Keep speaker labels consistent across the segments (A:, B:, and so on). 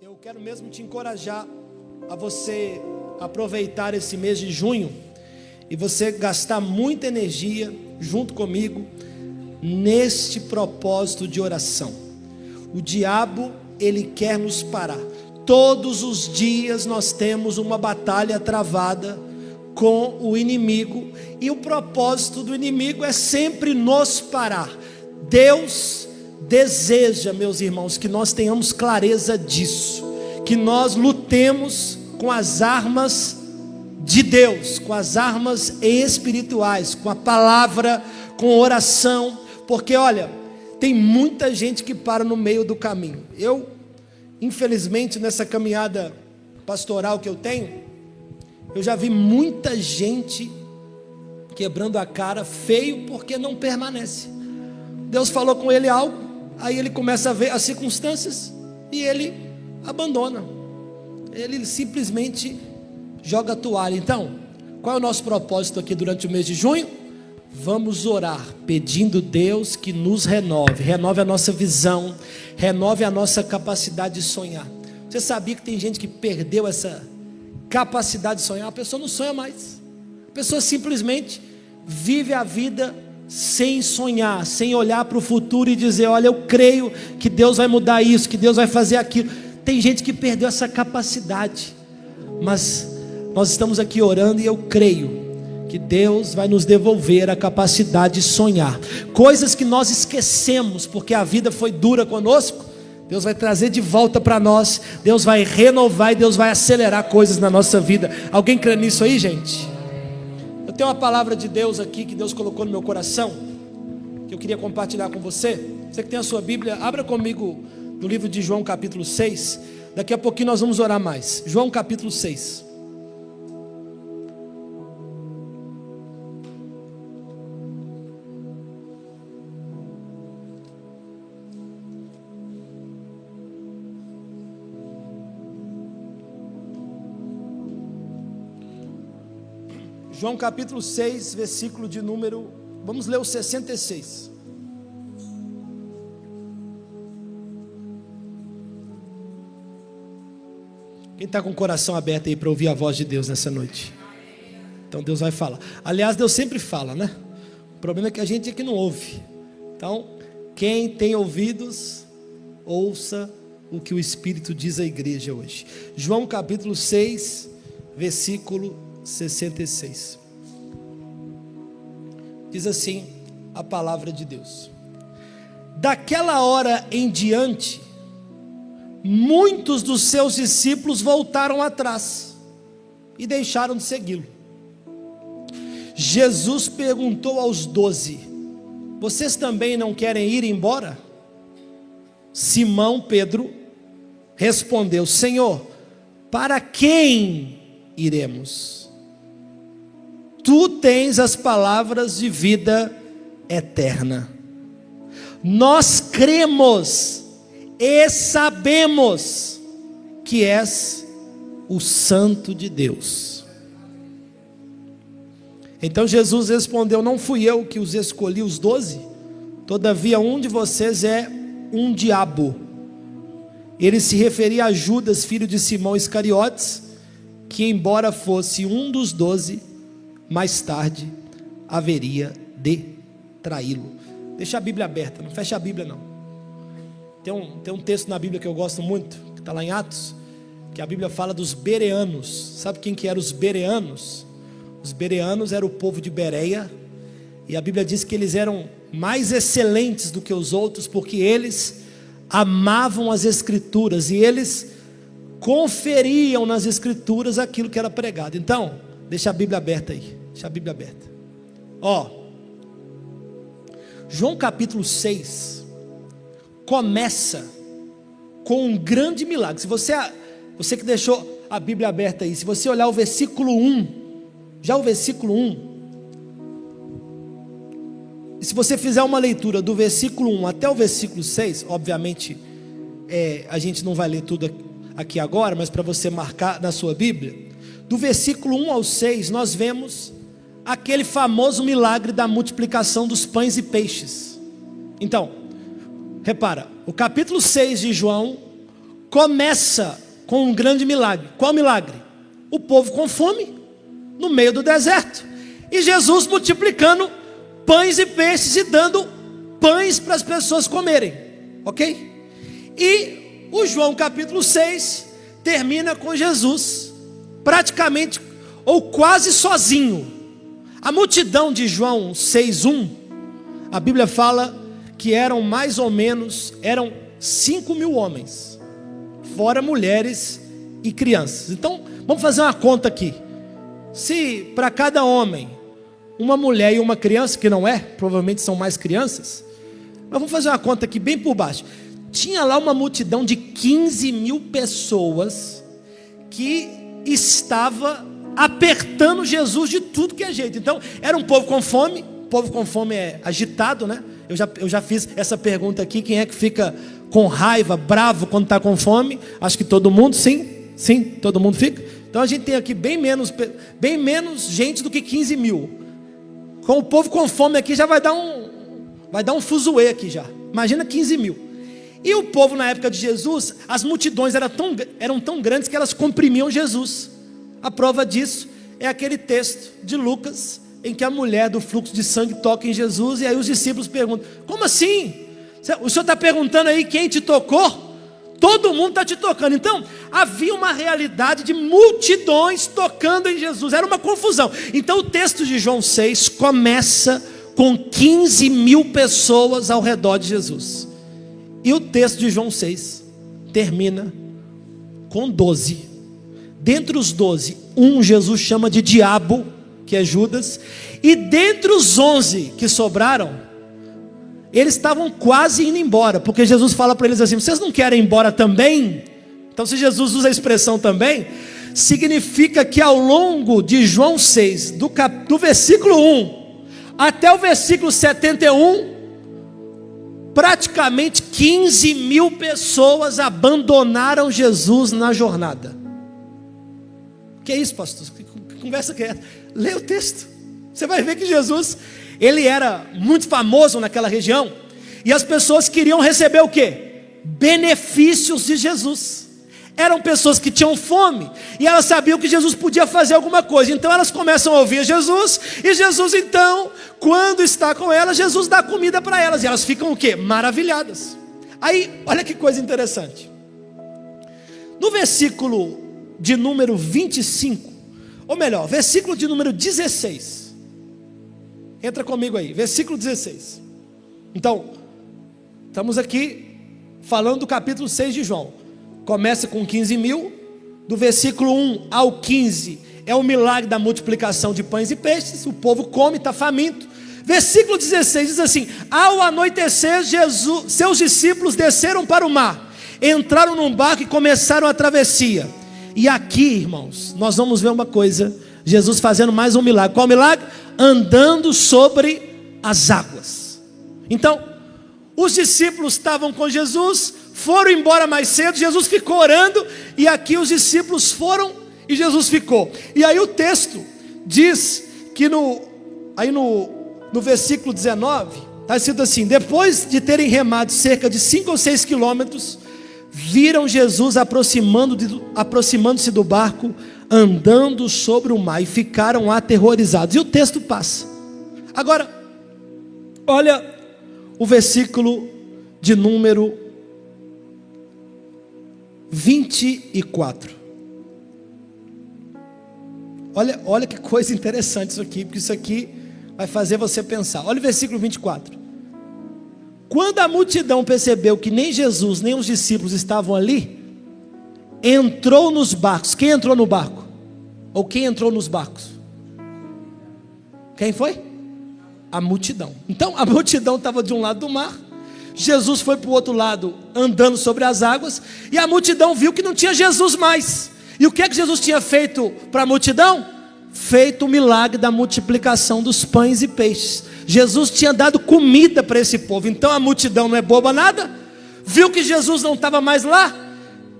A: Eu quero mesmo te encorajar a você aproveitar esse mês de junho e você gastar muita energia junto comigo neste propósito de oração. O diabo, ele quer nos parar. Todos os dias nós temos uma batalha travada com o inimigo, e o propósito do inimigo é sempre nos parar. Deus deseja, meus irmãos, que nós tenhamos clareza disso, que nós lutemos com as armas de Deus, com as armas espirituais, com a palavra, com oração, porque olha, tem muita gente que para no meio do caminho. Eu, infelizmente, nessa caminhada pastoral que eu tenho, eu já vi muita gente quebrando a cara feio porque não permanece. Deus falou com ele algo, aí ele começa a ver as circunstâncias e ele abandona. Ele simplesmente joga a toalha. Então, qual é o nosso propósito aqui durante o mês de junho? Vamos orar pedindo Deus que nos renove a nossa visão, renove a nossa capacidade de sonhar. Você sabia que tem gente que perdeu essa capacidade de sonhar? A pessoa não sonha mais, a pessoa simplesmente vive a vida sem sonhar, sem olhar para o futuro e dizer: olha, eu creio que Deus vai mudar isso, que Deus vai fazer aquilo. Tem gente que perdeu essa capacidade, mas nós estamos aqui orando e eu creio que Deus vai nos devolver a capacidade de sonhar, coisas que nós esquecemos porque a vida foi dura conosco. Deus vai trazer de volta para nós, Deus vai renovar e Deus vai acelerar coisas na nossa vida. Alguém crê nisso aí, gente? Eu tenho uma palavra de Deus aqui que Deus colocou no meu coração, que eu queria compartilhar com você. Você que tem a sua Bíblia, abra comigo no livro de João capítulo 6. Daqui a pouquinho nós vamos orar mais. João capítulo 6. João capítulo 6, versículo de número, vamos ler o 66. Quem está com o coração aberto aí para ouvir a voz de Deus nessa noite? Então Deus vai falar. Aliás, Deus sempre fala, né? O problema é que a gente aqui não ouve. Então, quem tem ouvidos, ouça o que o Espírito diz à igreja hoje. João capítulo 6, versículo 66. Diz assim a palavra de Deus: daquela hora em diante, muitos dos seus discípulos voltaram atrás e deixaram de segui-lo. Jesus perguntou aos 12: vocês também não querem ir embora? Simão Pedro respondeu: Senhor, para quem iremos? Tu tens as palavras de vida eterna. Nós cremos e sabemos que és o Santo de Deus. Então Jesus respondeu: não fui eu que os escolhi, os 12? Todavia um de vocês é um diabo. Ele se referia a Judas, filho de Simão Iscariotes, que embora fosse um dos 12, mais tarde haveria de traí-lo. Deixa a Bíblia aberta, não fecha a Bíblia não. Tem um texto na Bíblia que eu gosto muito, que está lá em Atos, que a Bíblia fala dos bereanos. Sabe quem que eram os bereanos? Os bereanos eram o povo de Bereia, e a Bíblia diz que eles eram mais excelentes do que os outros, porque eles amavam as Escrituras, e eles conferiam nas Escrituras aquilo que era pregado. Então, deixa a Bíblia aberta aí. Deixa a Bíblia aberta. João capítulo 6 começa com um grande milagre. Se você que deixou a Bíblia aberta aí, se você olhar o versículo 1, já o versículo 1, e se você fizer uma leitura do versículo 1 até o versículo 6, obviamente a gente não vai ler tudo aqui agora, mas para você marcar na sua Bíblia, do versículo 1 ao 6, nós vemos aquele famoso milagre da multiplicação dos pães e peixes. Então, repara, o capítulo 6 de João começa com um grande milagre. Qual milagre? O povo com fome no meio do deserto, e Jesus multiplicando pães e peixes e dando pães para as pessoas comerem, ok? E o João capítulo 6 termina com Jesus praticamente ou quase sozinho. A multidão de João 6:1, a Bíblia fala que eram mais ou menos 5.000 homens, fora mulheres e crianças. Então vamos fazer uma conta aqui. Se para cada homem, uma mulher e uma criança, que não é, provavelmente são mais crianças, mas vamos fazer uma conta aqui bem por baixo. Tinha lá uma multidão de 15.000 pessoas que estava apertando Jesus de tudo que é jeito. Então era um povo com fome. O povo com fome é agitado, né? Eu já fiz essa pergunta aqui: quem é que fica com raiva, bravo quando está com fome? Acho que todo mundo, sim, todo mundo fica. Então a gente tem aqui bem menos gente do que 15.000. Com o povo com fome aqui já vai dar um fuzuê aqui já. Imagina 15.000. E o povo na época de Jesus, as multidões eram tão grandes que elas comprimiam Jesus. A prova disso é aquele texto de Lucas, em que a mulher do fluxo de sangue toca em Jesus, e aí os discípulos perguntam: como assim? O senhor está perguntando aí quem te tocou? Todo mundo está te tocando. Então havia uma realidade de multidões tocando em Jesus, era uma confusão. Então o texto de João 6 começa com 15.000 pessoas ao redor de Jesus, e o texto de João 6 termina com 12. Dentre os 12, Jesus chama de diabo, que é Judas, e dentre os 11 que sobraram, eles estavam quase indo embora, porque Jesus fala para eles assim: vocês não querem ir embora também? Então, se Jesus usa a expressão também, significa que ao longo de João 6, do versículo 1 até o versículo 71, praticamente 15.000 pessoas abandonaram Jesus na jornada. Que é isso, pastor? Que conversa que é essa? Lê o texto, você vai ver que Jesus, ele era muito famoso naquela região, e as pessoas queriam receber o quê? Benefícios de Jesus. Eram pessoas que tinham fome, e elas sabiam que Jesus podia fazer alguma coisa. Então elas começam a ouvir Jesus, e Jesus então, quando está com elas, Jesus dá comida para elas, e elas ficam o quê? Maravilhadas. Aí, olha que coisa interessante. No versículo de número 25, ou melhor, versículo de número 16, entra comigo aí, versículo 16. Então, estamos aqui falando do capítulo 6 de João. Começa com 15.000, do versículo 1 ao 15 é o milagre da multiplicação de pães e peixes. O povo come, está faminto. Versículo 16 diz assim: ao anoitecer, seus discípulos desceram para o mar, entraram num barco e começaram a travessia. E aqui, irmãos, nós vamos ver uma coisa: Jesus fazendo mais um milagre. Qual milagre? Andando sobre as águas. Então, os discípulos estavam com Jesus, foram embora mais cedo, Jesus ficou orando, e aqui os discípulos foram e Jesus ficou. E aí o texto diz que no versículo 19, está escrito assim: depois de terem remado cerca de 5 ou 6 quilômetros, viram Jesus aproximando-se do barco, andando sobre o mar, e ficaram aterrorizados. E o texto passa. Agora, olha o versículo de número 24. Olha que coisa interessante isso aqui, porque isso aqui vai fazer você pensar. Olha o versículo 24. Quando a multidão percebeu que nem Jesus nem os discípulos estavam ali, entrou nos barcos. Quem entrou no barco? Ou quem entrou nos barcos? Quem foi? A multidão. Então a multidão estava de um lado do mar, Jesus foi para o outro lado andando sobre as águas, e a multidão viu que não tinha Jesus mais. E o que é que Jesus tinha feito para a multidão? Feito o milagre da multiplicação dos pães e peixes. Jesus tinha dado comida para esse povo. Então a multidão não é boba nada, viu que Jesus não estava mais lá,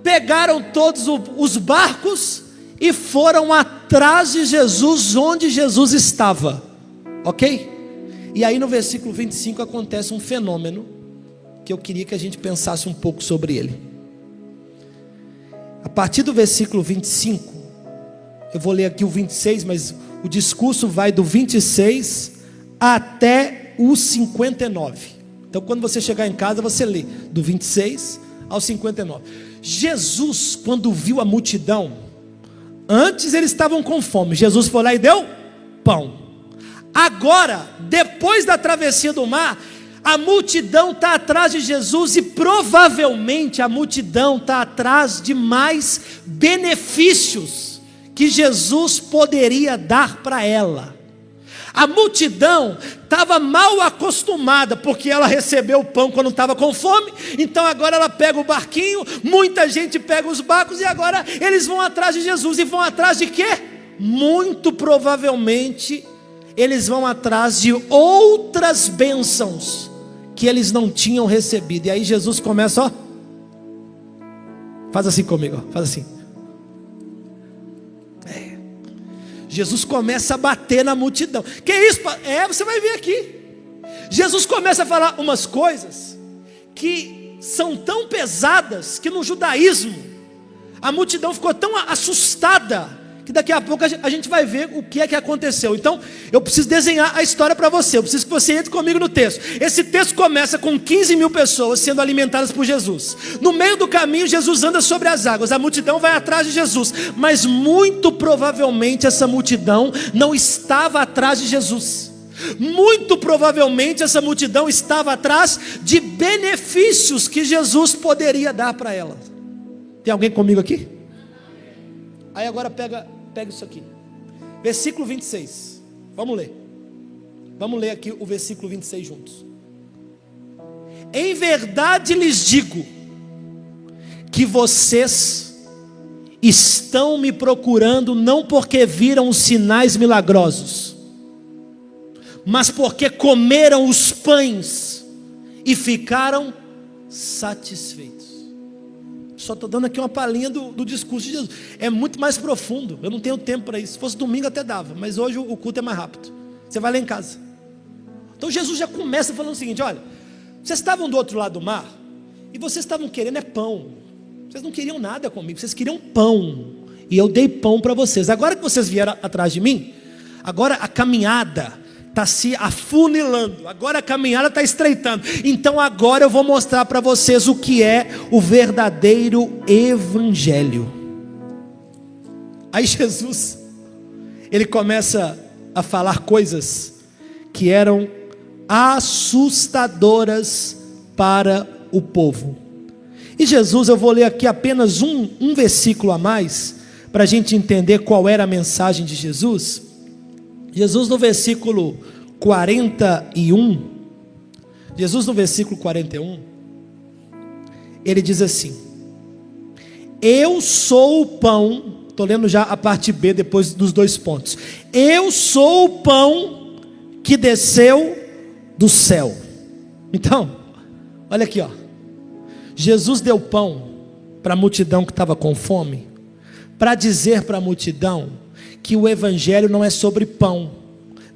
A: pegaram todos os barcos e foram atrás de Jesus, onde Jesus estava, ok? E aí no versículo 25 acontece um fenômeno que eu queria que a gente pensasse um pouco sobre ele. partir do versículo 25, eu vou ler aqui o 26, mas o discurso vai do 26 até o 59. Então quando você chegar em casa, você lê do 26 ao 59. Jesus, quando viu a multidão, antes eles estavam com fome, Jesus foi lá e deu pão. Agora, depois da travessia do mar, a multidão está atrás de Jesus, e provavelmente a multidão está atrás de mais benefícios que Jesus poderia dar para ela. A multidão estava mal acostumada, porque ela recebeu o pão quando estava com fome, então agora ela pega o barquinho, muita gente pega os barcos, e agora eles vão atrás de Jesus. E vão atrás de quê? Muito provavelmente eles vão atrás de outras bênçãos que eles não tinham recebido. E aí Jesus começa, ó, faz assim comigo, ó, faz assim. Jesus começa a bater na multidão. Que isso? Você vai ver aqui. Jesus começa a falar umas coisas que são tão pesadas, que no judaísmo a multidão ficou tão assustada, que daqui a pouco a gente vai ver o que é que aconteceu. Então eu preciso desenhar a história para você. Eu preciso que você entre comigo no texto. Esse texto começa com 15 mil pessoas sendo alimentadas por Jesus. No meio do caminho, Jesus anda sobre as águas. A multidão vai atrás de Jesus, mas muito provavelmente essa multidão não estava atrás de Jesus. Muito provavelmente essa multidão estava atrás de benefícios que Jesus poderia dar para ela. Tem alguém comigo aqui? Aí agora pega isso aqui, versículo 26, vamos ler aqui o versículo 26 juntos. Em verdade lhes digo, que vocês estão me procurando, não porque viram os sinais milagrosos, mas porque comeram os pães e ficaram satisfeitos. Só estou dando aqui uma palhinha do discurso de Jesus. É muito mais profundo. Eu não tenho tempo para isso. Se fosse domingo até dava, mas hoje o culto é mais rápido. Você vai lá em casa. Então Jesus já começa falando o seguinte: olha, vocês estavam do outro lado do mar, e vocês estavam querendo pão. Vocês não queriam nada comigo, vocês queriam pão, e eu dei pão para vocês. Agora que vocês vieram atrás de mim, agora a caminhada está se afunilando, agora a caminhada está estreitando. Então agora eu vou mostrar para vocês o que é o verdadeiro evangelho. Aí Jesus, ele começa a falar coisas que eram assustadoras para o povo. E Jesus, eu vou ler aqui apenas um versículo a mais, para a gente entender qual era a mensagem de Jesus. Jesus no versículo 41, ele diz assim: eu sou o pão. Estou lendo já a parte B depois dos dois pontos. Eu sou o pão que desceu do céu. Então, olha aqui, ó. Jesus deu pão para a multidão que estava com fome, para dizer para a multidão que o evangelho não é sobre pão,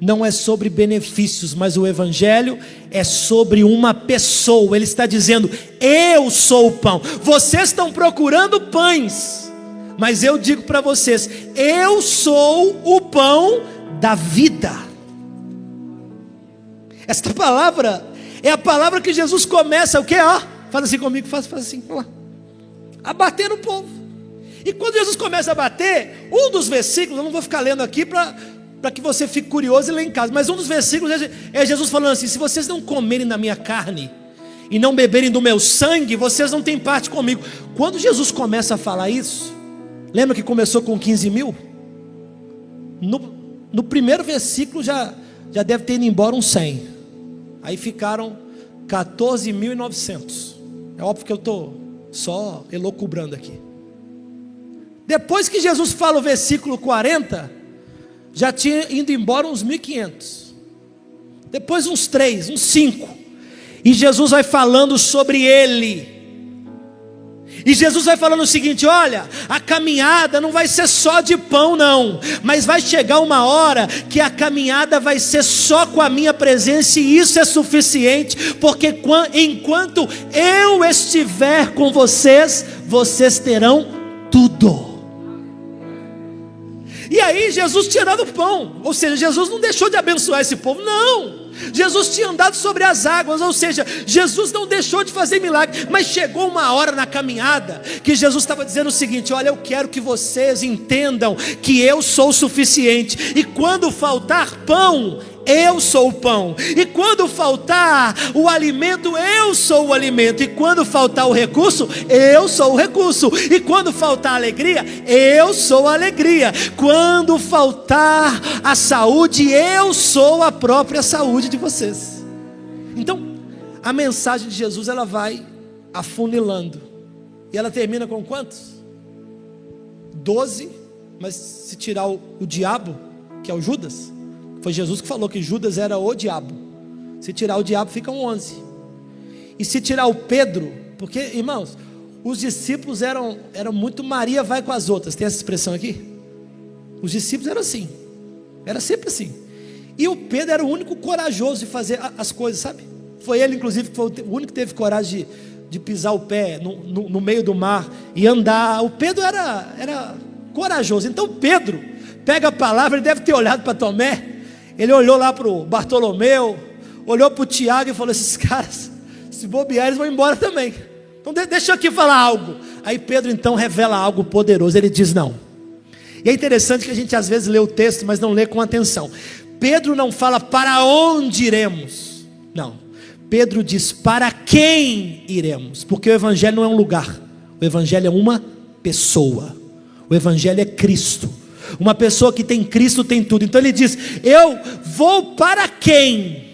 A: não é sobre benefícios, mas o evangelho é sobre uma pessoa. Ele está dizendo: eu sou o pão. Vocês estão procurando pães, mas eu digo para vocês: eu sou o pão da vida. Esta palavra é a palavra que Jesus começa, o que? Ó, faz assim comigo, faz assim, ó, a bater no povo. E quando Jesus começa a bater, um dos versículos, eu não vou ficar lendo aqui para que você fique curioso e lê em casa, mas um dos versículos é Jesus falando assim: se vocês não comerem da minha carne e não beberem do meu sangue, vocês não têm parte comigo. Quando Jesus começa a falar isso, lembra que começou com 15 mil? No primeiro versículo já deve ter ido embora uns 100. Aí ficaram 14.900. É óbvio que eu estou só elocubrando aqui. Depois que Jesus fala o versículo 40, já tinha ido embora uns 1.500. Depois uns 3, uns 5. E Jesus vai falando sobre ele. E Jesus vai falando o seguinte: olha, a caminhada não vai ser só de pão não, mas vai chegar uma hora que a caminhada vai ser só com a minha presença, e isso é suficiente, porque enquanto eu estiver com vocês, vocês terão tudo. E aí Jesus tinha dado pão, ou seja, Jesus não deixou de abençoar esse povo, não. Jesus tinha andado sobre as águas, ou seja, Jesus não deixou de fazer milagre. Mas chegou uma hora na caminhada que Jesus estava dizendo o seguinte: olha, eu quero que vocês entendam que eu sou o suficiente, e quando faltar pão, eu sou o pão, e quando faltar o alimento, eu sou o alimento, e quando faltar o recurso, eu sou o recurso, e quando faltar a alegria, eu sou a alegria, quando faltar a saúde, eu sou a própria saúde de vocês. Então a mensagem de Jesus, ela vai afunilando, e ela termina com quantos? 12, mas se tirar o diabo, que é o Judas, foi Jesus que falou que Judas era o diabo. Se tirar o diabo, ficam 11. E se tirar o Pedro, porque, irmãos, os discípulos eram muito Maria vai com as outras. Tem essa expressão aqui? Os discípulos eram assim. Era sempre assim. E o Pedro era o único corajoso de fazer as coisas, sabe? Foi ele, inclusive, que foi o único que teve coragem de pisar o pé no meio do mar e andar. O Pedro era corajoso. Então Pedro pega a palavra, ele deve ter olhado para Tomé. Ele olhou lá para o Bartolomeu, olhou para o Tiago e falou: esses caras, se bobear, eles vão embora também. Então deixa eu aqui falar algo. Aí Pedro então revela algo poderoso. Ele diz não. E é interessante que a gente às vezes lê o texto, mas não lê com atenção. Pedro não fala para onde iremos. Não. Pedro diz para quem iremos. Porque o evangelho não é um lugar. O evangelho é uma pessoa. O evangelho é Cristo. Uma pessoa que tem Cristo tem tudo. Então ele diz: eu vou para quem?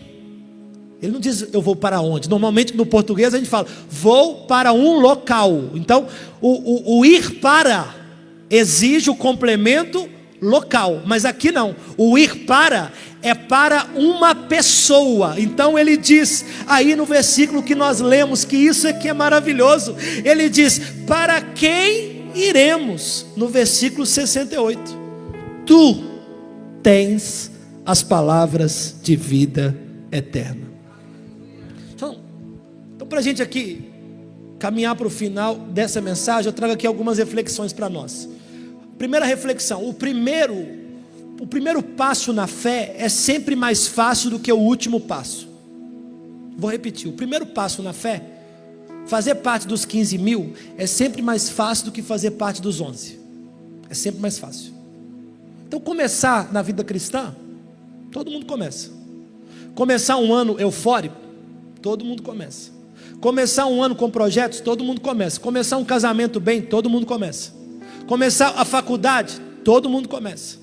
A: Ele não diz eu vou para onde. Normalmente no português a gente fala vou para um local. Então o ir para exige o complemento local. Mas aqui não. O ir para é para uma pessoa. Então ele diz aí no versículo que nós lemos, que isso aqui é maravilhoso. Ele diz: para quem iremos? No versículo 68. Tu tens as palavras de vida eterna. Então para a gente aqui caminhar para o final dessa mensagem, eu trago aqui algumas reflexões para nós. Primeira reflexão: o primeiro passo na fé é sempre mais fácil do que o último passo. Vou repetir: o primeiro passo na fé, fazer parte dos 15 mil, é sempre mais fácil do que fazer parte dos 11. É sempre mais fácil. Então começar na vida cristã, todo mundo começa. Começar um ano eufórico, todo mundo começa. Começar um ano com projetos, todo mundo começa. Começar um casamento bem, todo mundo começa. Começar a faculdade, todo mundo começa.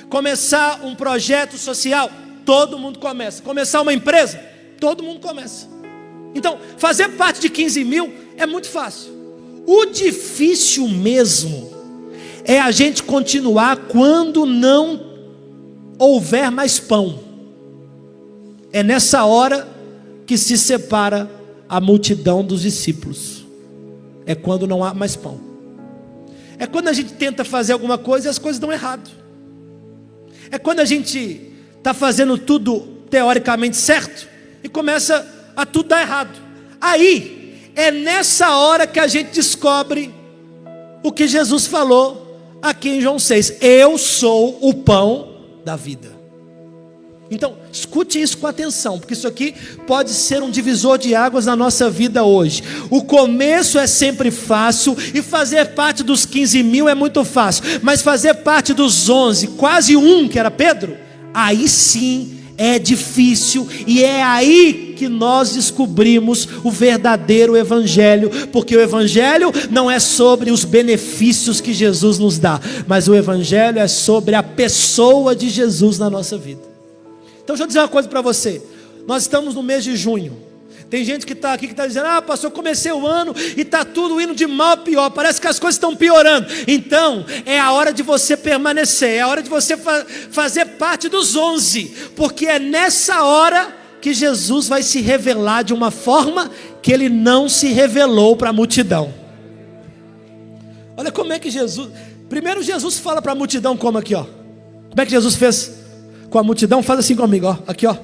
A: Começar um projeto social, todo mundo começa. Começar uma empresa, todo mundo começa. Então fazer parte de 15 mil é muito fácil. O difícil mesmo é a gente continuar quando não houver mais pão. É nessa hora que se separa a multidão dos discípulos. É quando não há mais pão. É quando a gente tenta fazer alguma coisa e as coisas dão errado. É quando a gente está fazendo tudo teoricamente certo e começa a tudo dar errado. Aí é nessa hora que a gente descobre o que Jesus falou aqui em João 6, eu sou o pão da vida. Então, escute isso com atenção, porque isso aqui pode ser um divisor de águas na nossa vida hoje. O começo é sempre fácil, e fazer parte dos 15 mil é muito fácil, mas fazer parte dos 11, quase um, que era Pedro, aí sim é difícil, e é aí que nós descobrimos o verdadeiro evangelho, porque o evangelho não é sobre os benefícios que Jesus nos dá, mas o evangelho é sobre a pessoa de Jesus na nossa vida. Então deixa eu dizer uma coisa para você. Nós estamos no mês de junho. Tem gente que está aqui que está dizendo: ah, pastor, comecei o ano e está tudo indo de mal a pior, parece que as coisas estão piorando. Então é a hora de você permanecer, é a hora de você fazer parte dos 11, porque é nessa hora que Jesus vai se revelar de uma forma que ele não se revelou para a multidão. Olha como é que Jesus, primeiro Jesus fala para a multidão como aqui, ó. Como é que Jesus fez com a multidão? Faz assim comigo, ó, aqui, ó,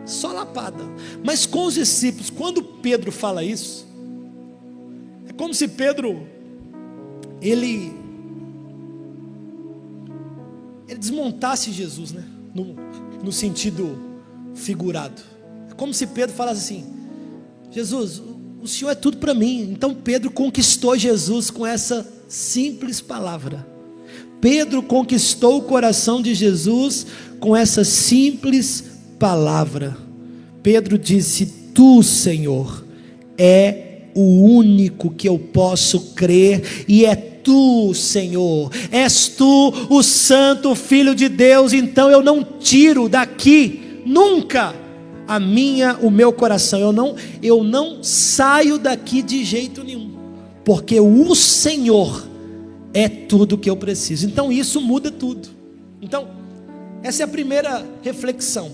A: só lapada. Mas com os discípulos, quando Pedro fala isso, é como se Pedro, ele desmontasse Jesus, né? No sentido figurado. É como se Pedro falasse assim: Jesus, o Senhor é tudo para mim. Então Pedro conquistou Jesus com essa simples palavra. Pedro conquistou o coração de Jesus com essa simples palavra. Pedro disse: Tu, Senhor, é o único que eu posso crer, e é Tu, Senhor, és Tu o Santo Filho de Deus. Então eu não tiro daqui nunca o meu coração. Eu não saio daqui de jeito nenhum, porque o Senhor é tudo que eu preciso. Então isso muda tudo. Então essa é a primeira reflexão.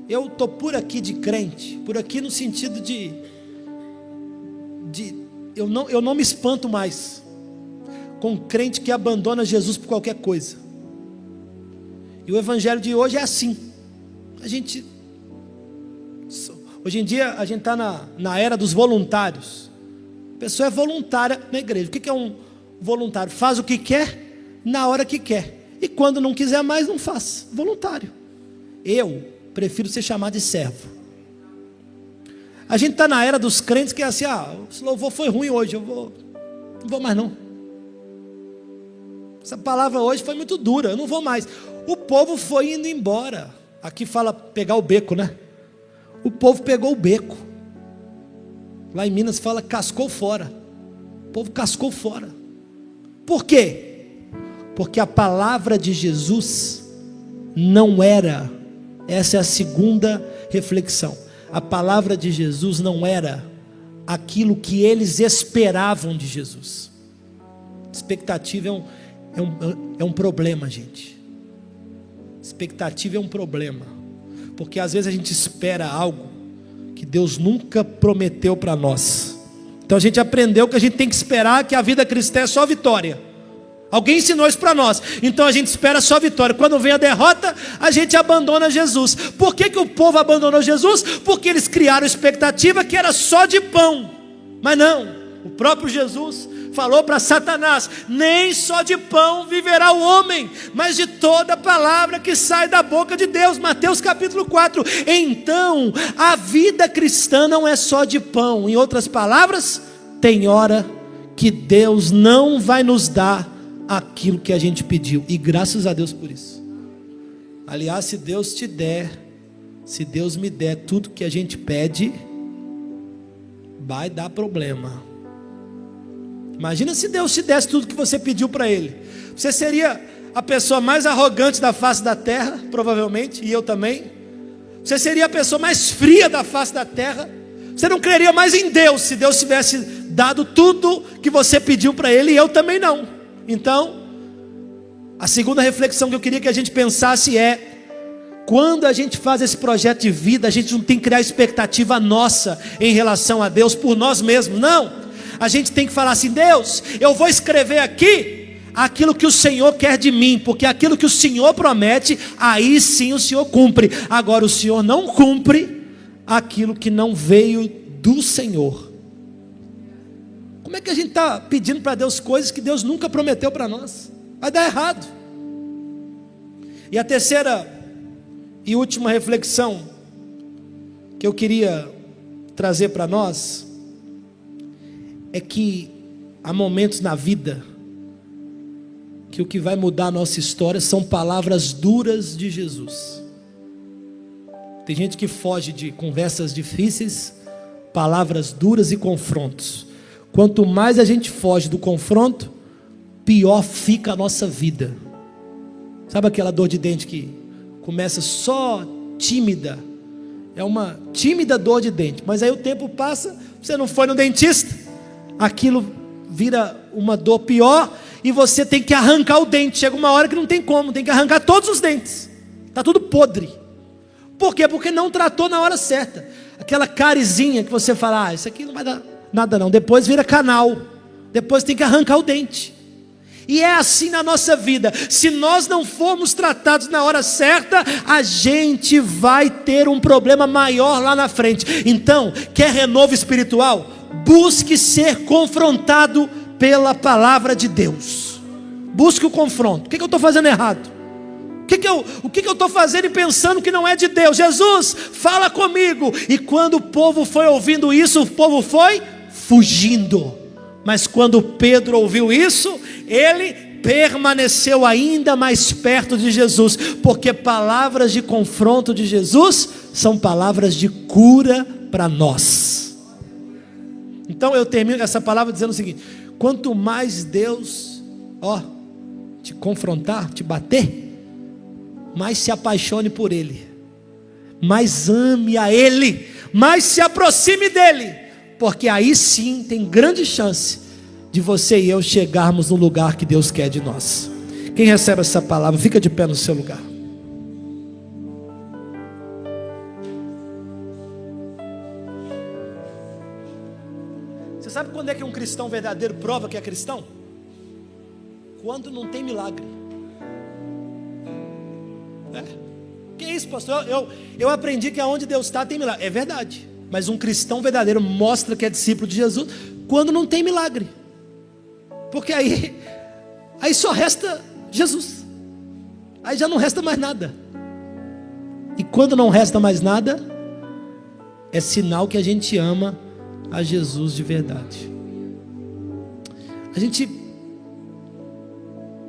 A: Eu estou por aqui de crente, por aqui no sentido de eu não me espanto mais com um crente que abandona Jesus por qualquer coisa. E o evangelho de hoje é assim. Hoje em dia a gente está na era dos voluntários. A pessoa é voluntária na igreja. O que é um voluntário? Faz o que quer, na hora que quer, e quando não quiser mais, não faz. Voluntário. Eu prefiro ser chamado de servo. A gente está na era dos crentes que é assim: esse louvor foi ruim hoje, não vou mais não. Essa palavra hoje foi muito dura, eu não vou mais. O povo foi indo embora. Aqui fala pegar o beco, né? O povo pegou o beco. Lá em Minas fala cascou fora. O povo cascou fora. Por quê? Porque a palavra de Jesus não era, essa é a segunda reflexão, a palavra de Jesus não era aquilo que eles esperavam de Jesus. Expectativa é um problema, gente. Expectativa é um problema, porque às vezes a gente espera algo que Deus nunca prometeu para nós. Então a gente aprendeu que a gente tem que esperar que a vida cristã é só vitória. Alguém ensinou isso para nós. Então a gente espera só vitória. Quando vem a derrota, a gente abandona Jesus. Por que o povo abandonou Jesus? Porque eles criaram expectativa que era só de pão. Mas não, o próprio Jesus falou para Satanás: nem só de pão viverá o homem, mas de toda palavra que sai da boca de Deus. Mateus capítulo 4. Então a vida cristã não é só de pão. Em outras palavras, tem hora que Deus não vai nos dar aquilo que a gente pediu, e graças a Deus por isso. Aliás, se Deus me der tudo que a gente pede, vai dar problema. Imagina se Deus te desse tudo que você pediu para Ele. Você seria a pessoa mais arrogante da face da terra, provavelmente, e eu também. Você seria a pessoa mais fria da face da terra. Você não creria mais em Deus se Deus tivesse dado tudo que você pediu para Ele, e eu também não. Então, a segunda reflexão que eu queria que a gente pensasse é: quando a gente faz esse projeto de vida, a gente não tem que criar expectativa nossa em relação a Deus por nós mesmos, não. A gente tem que falar assim: Deus, eu vou escrever aqui aquilo que o Senhor quer de mim, porque aquilo que o Senhor promete, aí sim o Senhor cumpre. Agora o Senhor não cumpre aquilo que não veio do Senhor. Como é que a gente está pedindo para Deus coisas que Deus nunca prometeu para nós? Vai dar errado. E a terceira e última reflexão que eu queria trazer para nós é que há momentos na vida que o que vai mudar a nossa história são palavras duras de Jesus. Tem gente que foge de conversas difíceis, palavras duras e confrontos. Quanto mais a gente foge do confronto, pior fica a nossa vida. Sabe aquela dor de dente que começa só tímida? É uma tímida dor de dente, mas aí o tempo passa, você não foi no dentista, aquilo vira uma dor pior, e você tem que arrancar o dente. Chega uma hora que não tem como, tem que arrancar todos os dentes, está tudo podre. Por quê? Porque não tratou na hora certa. Aquela carizinha que você fala: isso aqui não vai dar nada não, depois vira canal, depois tem que arrancar o dente. E é assim na nossa vida. Se nós não formos tratados na hora certa, a gente vai ter um problema maior lá na frente. Então, quer renovo espiritual? Busque ser confrontado pela palavra de Deus. Busque o confronto. O que eu estou fazendo errado? O que eu estou fazendo e pensando que não é de Deus? Jesus, fala comigo. E quando o povo foi ouvindo isso, o povo foi fugindo. Mas quando Pedro ouviu isso, ele permaneceu ainda mais perto de Jesus, porque palavras de confronto de Jesus são palavras de cura para nós. Então eu termino essa palavra dizendo o seguinte: quanto mais Deus te confrontar, te bater, mais se apaixone por Ele, mais ame a Ele, mais se aproxime dEle, porque aí sim tem grande chance de você e eu chegarmos no lugar que Deus quer de nós. Quem recebe essa palavra, fica de pé no seu lugar. Você sabe quando é que um cristão verdadeiro prova que é cristão? Quando não tem milagre. Que isso, pastor? Eu aprendi que aonde Deus está tem milagre. É verdade, mas um cristão verdadeiro mostra que é discípulo de Jesus quando não tem milagre, porque aí só resta Jesus, aí já não resta mais nada. E quando não resta mais nada, é sinal que a gente ama a Jesus de verdade. A gente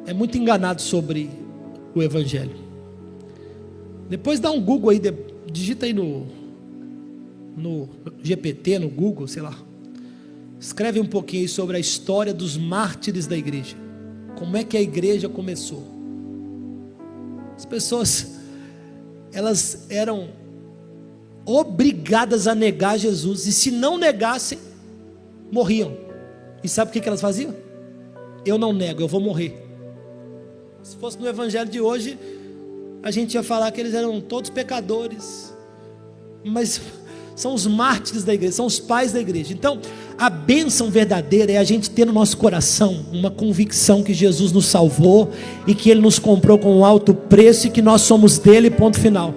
A: é muito enganado sobre o Evangelho. Depois dá um Google aí, digita aí no GPT, no Google, sei lá. Escreve um pouquinho aí sobre a história dos mártires da igreja. Como é que a igreja começou? As pessoas, elas eram obrigadas a negar Jesus, e se não negassem, morriam. E sabe o que elas faziam? Eu não nego, eu vou morrer. Se fosse no evangelho de hoje, a gente ia falar que eles eram todos pecadores, mas são os mártires da igreja, são os pais da igreja. Então, a bênção verdadeira é a gente ter no nosso coração uma convicção que Jesus nos salvou, e que Ele nos comprou com um alto preço, e que nós somos dele, ponto final.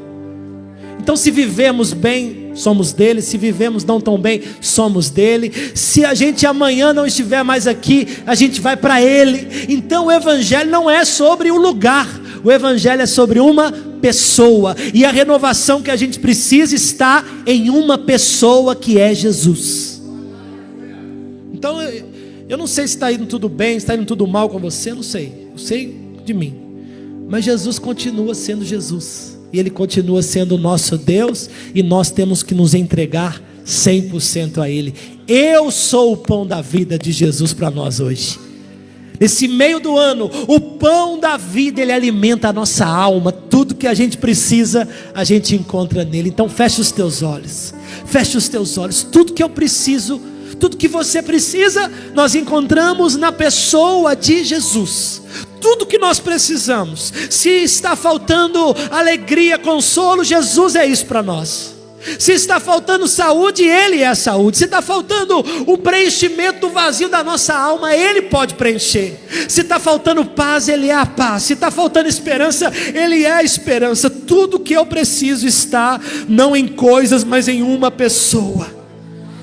A: Então, se vivemos bem, somos dele. Se vivemos não tão bem, somos dele. Se a gente amanhã não estiver mais aqui, a gente vai para ele. Então o evangelho não é sobre o lugar, o evangelho é sobre uma pessoa, e a renovação que a gente precisa está em uma pessoa, que é Jesus. Então eu não sei se está indo tudo bem, se está indo tudo mal com você, eu não sei, eu sei de mim, mas Jesus continua sendo Jesus, e Ele continua sendo o nosso Deus, e nós temos que nos entregar 100% a Ele. Eu sou o pão da vida de Jesus para nós hoje. Nesse meio do ano, o pão da vida, Ele alimenta a nossa alma. Tudo que a gente precisa, a gente encontra nele. Então fecha os teus olhos, fecha os teus olhos. Tudo que eu preciso, tudo que você precisa, nós encontramos na pessoa de Jesus. Tudo que nós precisamos. Se está faltando alegria, consolo, Jesus é isso para nós. Se está faltando saúde, Ele é a saúde. Se está faltando o preenchimento do vazio da nossa alma, Ele pode preencher. Se está faltando paz, Ele é a paz. Se está faltando esperança, Ele é a esperança. Tudo que eu preciso está não em coisas, mas em uma pessoa.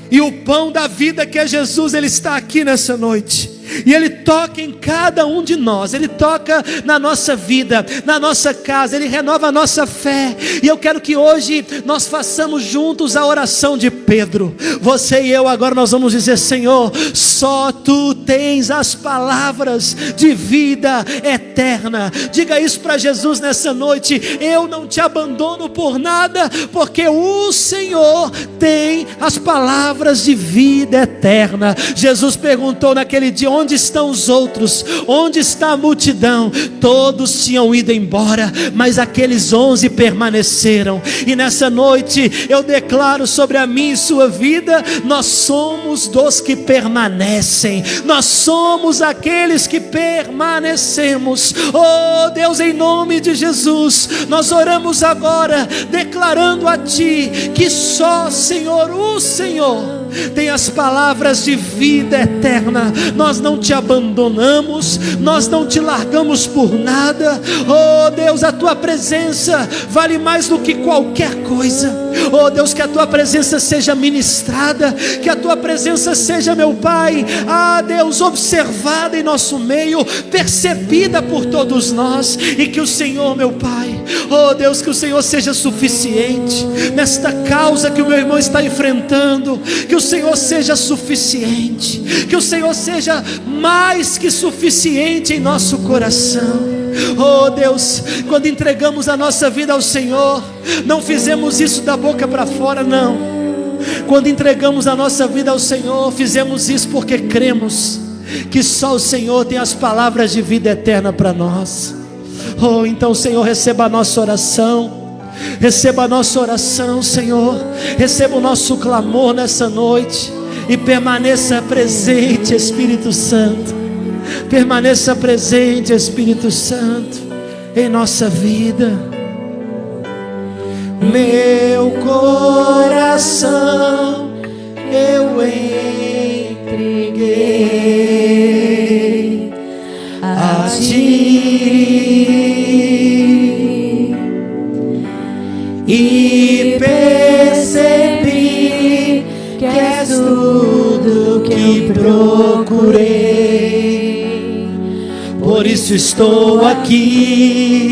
A: E o pão da vida, que é Jesus, Ele está aqui nessa noite. E Ele toca em cada um de nós. Ele toca na nossa vida, na nossa casa. Ele renova a nossa fé. E eu quero que hoje nós façamos juntos a oração de Pedro. Você e eu agora nós vamos dizer: Senhor, só Tu tens as palavras de vida eterna. Diga isso para Jesus nessa noite: eu não te abandono por nada, porque o Senhor tem as palavras de vida eterna. Jesus perguntou naquele dia: onde estão os outros? Onde está a multidão? Todos tinham ido embora, mas aqueles 11 permaneceram. E nessa noite eu declaro sobre a minha e sua vida: nós somos dos que permanecem. Nós somos aqueles que permanecemos. Oh Deus, em nome de Jesus, nós oramos agora declarando a Ti que só, Senhor, o Senhor tem as palavras de vida eterna. Nós não te abandonamos, nós não te largamos por nada. Oh Deus, a tua presença vale mais do que qualquer coisa. Oh Deus, que a tua presença seja ministrada, que a tua presença seja, meu Pai, Deus, observada em nosso meio, percebida por todos nós, e que o Senhor, meu Pai, oh Deus, que o Senhor seja suficiente nesta causa que o meu irmão está enfrentando, que o Senhor seja suficiente, que o Senhor seja mais que suficiente em nosso coração. Oh Deus, quando entregamos a nossa vida ao Senhor, não fizemos isso da boca para fora, não. Quando entregamos a nossa vida ao Senhor, fizemos isso porque cremos que só o Senhor tem as palavras de vida eterna para nós. Oh, então Senhor, receba a nossa oração, receba a nossa oração, Senhor, receba o nosso clamor nessa noite, e permaneça presente, Espírito Santo. Permaneça presente, Espírito Santo, em nossa vida. Meu coração eu entreguei a ti, e percebi que és tudo que procurei. Por isso estou aqui,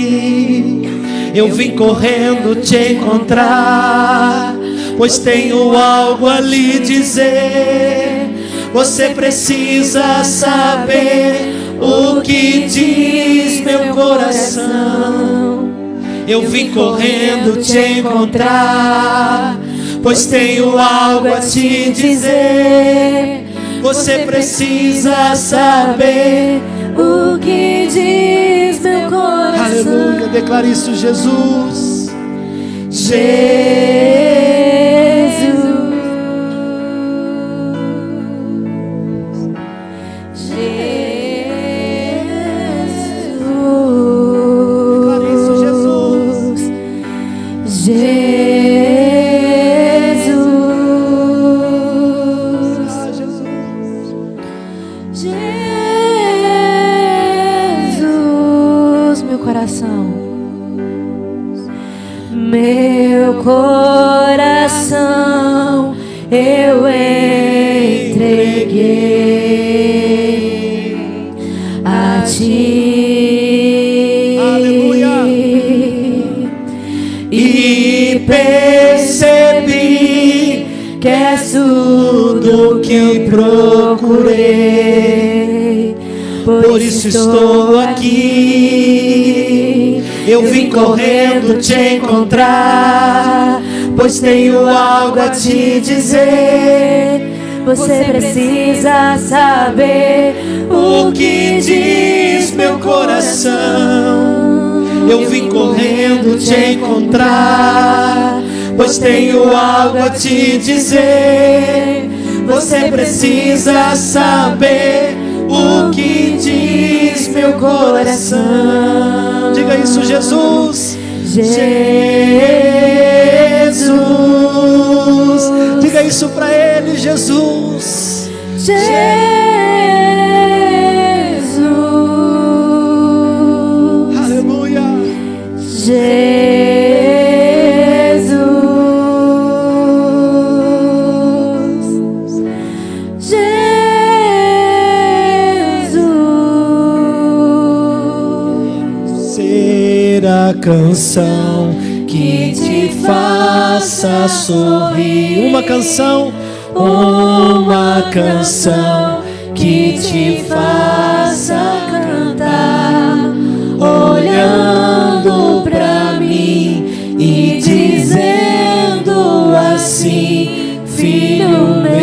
A: eu vim correndo te encontrar, pois tenho algo a lhe dizer. Você precisa saber o que diz meu coração. Eu vim correndo te encontrar, pois tenho algo a te dizer. Você precisa saber
B: o que diz meu coração.
A: Aleluia, declare isso, Jesus.
B: Jesus. Meu coração eu entreguei a ti.
A: Aleluia. E percebi que és tudo que procurei. Por isso estou aqui, eu vim correndo te encontrar, pois tenho algo a te dizer.
B: Você precisa saber
A: o que diz meu coração. Eu vim correndo te encontrar, pois tenho algo a te dizer. Você precisa saber o que diz meu coração. Diga isso, Jesus. Jesus. Diga isso para Ele, Jesus.
B: Jesus.
A: Aleluia.
B: Jesus.
A: A canção que te faça sorrir. Uma canção que te faça cantar, olhando pra mim e dizendo assim: filho meu,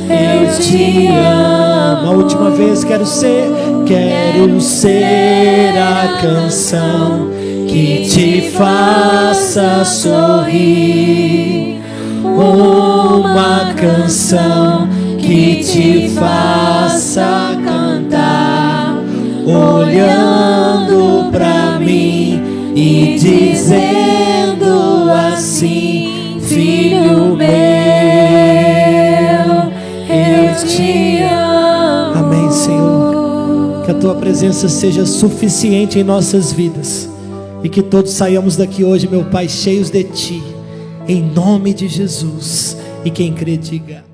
A: eu te amo. A última vez, quero ser a canção que te faça sorrir. Uma canção que te faça cantar, olhando pra mim e dizendo assim: filho meu,
B: eu te amo.
A: Amém, Senhor. Que a tua presença seja suficiente em nossas vidas e que todos saiamos daqui hoje, meu Pai, cheios de ti, em nome de Jesus. E quem crê, diga.